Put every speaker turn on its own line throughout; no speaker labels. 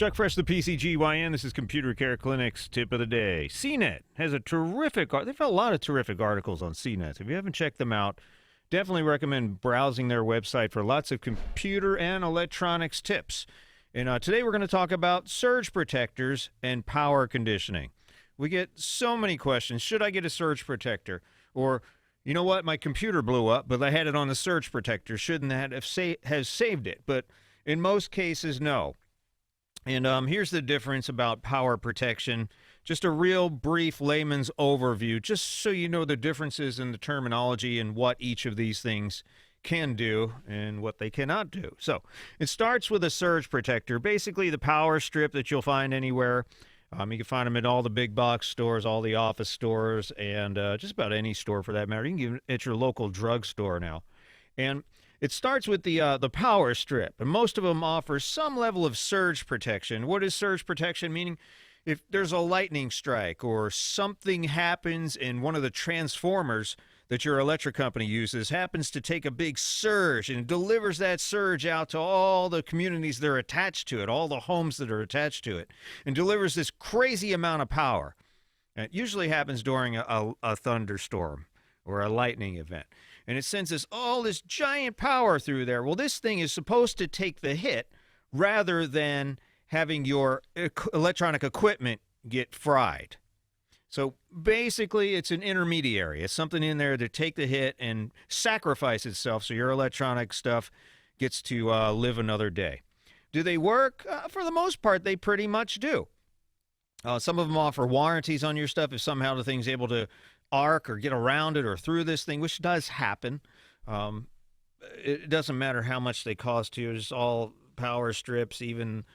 Chuck Fresh, the PCGYN. This is Computer Care Clinic's tip of the day. CNET has a terrific, they've got a lot of terrific articles on CNET. If you haven't checked them out, definitely recommend browsing their website for lots of computer and electronics tips. And today we're going to talk about surge protectors and power conditioning. We get so many questions. Should I get a surge protector? Or, you know what, my computer blew up, but I had it on the surge protector. Shouldn't that have saved it? But in most cases, no. And here's the difference about power protection. Just a real brief layman's overview, just so you know the differences in the terminology and what each of these things can do and what they cannot do. So it starts with a surge protector, basically the power strip that you'll find anywhere. You can find them at all the big box stores, all the office stores, and just about any store for that matter. You can get it at your local drugstore now. And it starts with the power strip, and most of them offer some level of surge protection. What is surge protection? Meaning if there's a lightning strike or something happens and one of the transformers that your electric company uses happens to take a big surge and delivers that surge out to all the communities that are attached to it, all the homes that are attached to it, and delivers this crazy amount of power. And it usually happens during a thunderstorm or a lightning event. And it sends all this giant power through there. Well, this thing is supposed to take the hit rather than having your electronic equipment get fried. So basically, it's an intermediary. It's something in there to take the hit and sacrifice itself so your electronic stuff gets to live another day. Do they work? For the most part, they pretty much do. Some of them offer warranties on your stuff if somehow the thing's able to arc or get around it or through this thing, which does happen. It doesn't matter how much they cost you. It's all power strips, even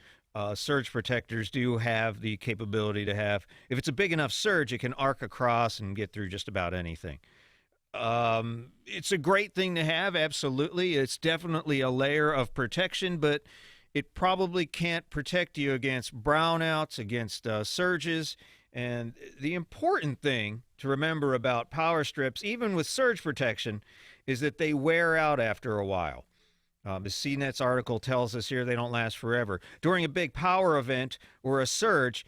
surge protectors do have the capability to have, if it's a big enough surge, it can arc across and get through just about anything. It's a great thing to have, absolutely. It's definitely a layer of protection, but it probably can't protect you against brownouts, against surges. And the important thing to remember about power strips, even with surge protection, is that they wear out after a while. The CNET's article tells us here they don't last forever. During a big power event or a surge,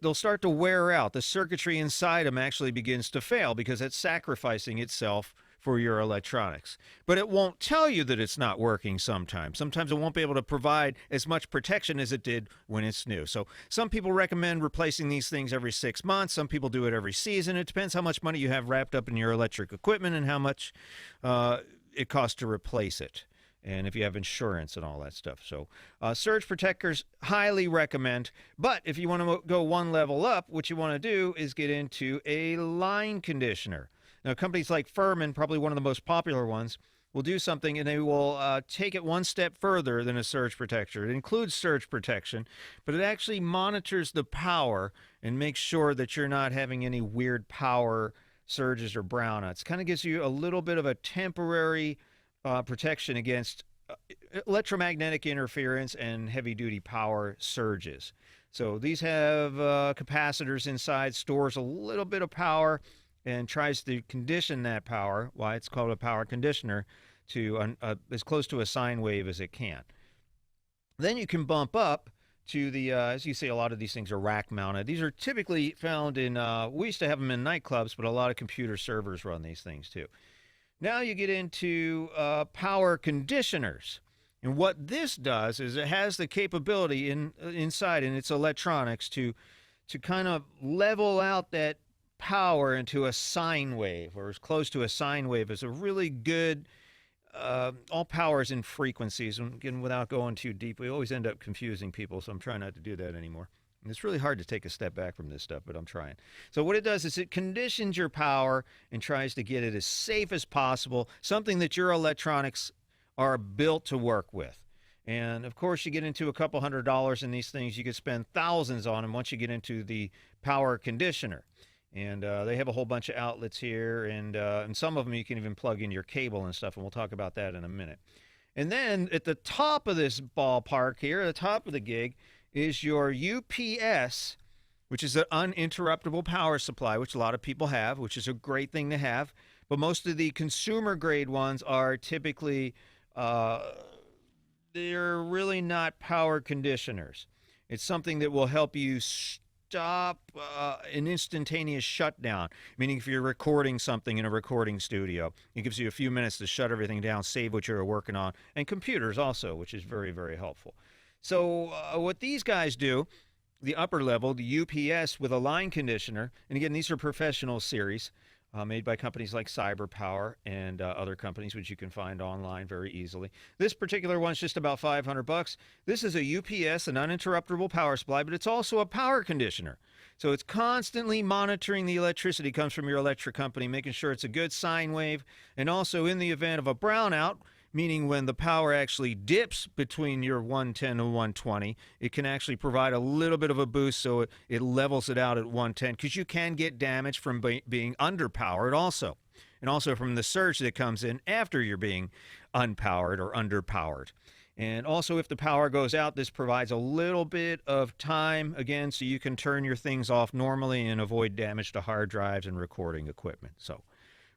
they'll start to wear out. The circuitry inside them actually begins to fail because it's sacrificing itself for your electronics. But it won't tell you that it's not working sometimes. Sometimes it won't be able to provide as much protection as it did when it's new. So some people recommend replacing these things every 6 months. Some people do it every season. It depends how much money you have wrapped up in your electric equipment and how much it costs to replace it, and if you have insurance and all that stuff. So surge protectors, highly recommend. But if you want to go one level up, what you want to do is get into a line conditioner. Now, companies like Furman, probably one of the most popular ones, will do something and they will take it one step further than a surge protector. It includes surge protection, but it actually monitors the power and makes sure that you're not having any weird power surges or brownouts. Kind of gives you a little bit of a temporary protection against electromagnetic interference and heavy-duty power surges. So these have capacitors inside, stores a little bit of power, and tries to condition that power, why it's called a power conditioner, to as close to a sine wave as it can. Then you can bump up to the, as you see, a lot of these things are rack mounted. These are typically found in, we used to have them in nightclubs, but a lot of computer servers run these things too. Now you get into power conditioners. And what this does is it has the capability inside in its electronics to kind of level out that power into a sine wave, or as close to a sine wave as a really good, all power is in frequencies. And again, without going too deep, we always end up confusing people, so I'm trying not to do that anymore. And it's really hard to take a step back from this stuff, but I'm trying. So what it does is it conditions your power and tries to get it as safe as possible, something that your electronics are built to work with. And of course, you get into a couple $100s in these things, you could spend thousands on them once you get into the power conditioner. And they have a whole bunch of outlets here, and some of them you can even plug in your cable and stuff, and we'll talk about that in a minute. And then at the top of this ballpark here, at the top of the gig, is your UPS, which is an uninterruptible power supply, which a lot of people have, which is a great thing to have. But most of the consumer grade ones are typically, they're really not power conditioners. It's something that will help you stop an instantaneous shutdown, meaning if you're recording something in a recording studio, it gives you a few minutes to shut everything down, save what you're working on, and computers also, which is very, very helpful. So what these guys do, the upper level, the UPS with a line conditioner, and again, these are professional series made by companies like CyberPower and other companies, which you can find online very easily. This particular one's just about $500. This is a UPS, an uninterruptible power supply, but it's also a power conditioner. So it's constantly monitoring the electricity comes from your electric company, making sure it's a good sine wave, and also in the event of a brownout, meaning when the power actually dips between your 110 and 120, it can actually provide a little bit of a boost so it levels it out at 110, because you can get damage from being underpowered also, and also from the surge that comes in after you're being unpowered or underpowered. And also, if the power goes out, this provides a little bit of time, again, so you can turn your things off normally and avoid damage to hard drives and recording equipment. So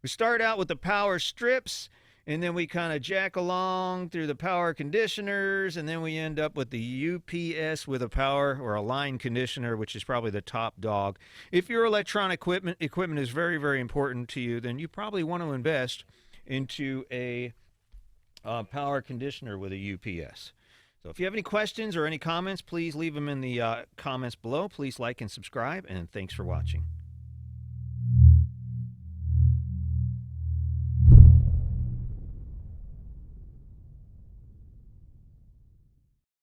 we start out with the power strips, and then we kind of jack along through the power conditioners, and then we end up with the UPS with a power or a line conditioner, which is probably the top dog. If your electronic equipment is very, very important to you, then you probably want to invest into a power conditioner with a UPS. So if you have any questions or any comments, please leave them in the comments below. Please like and subscribe, and thanks for watching.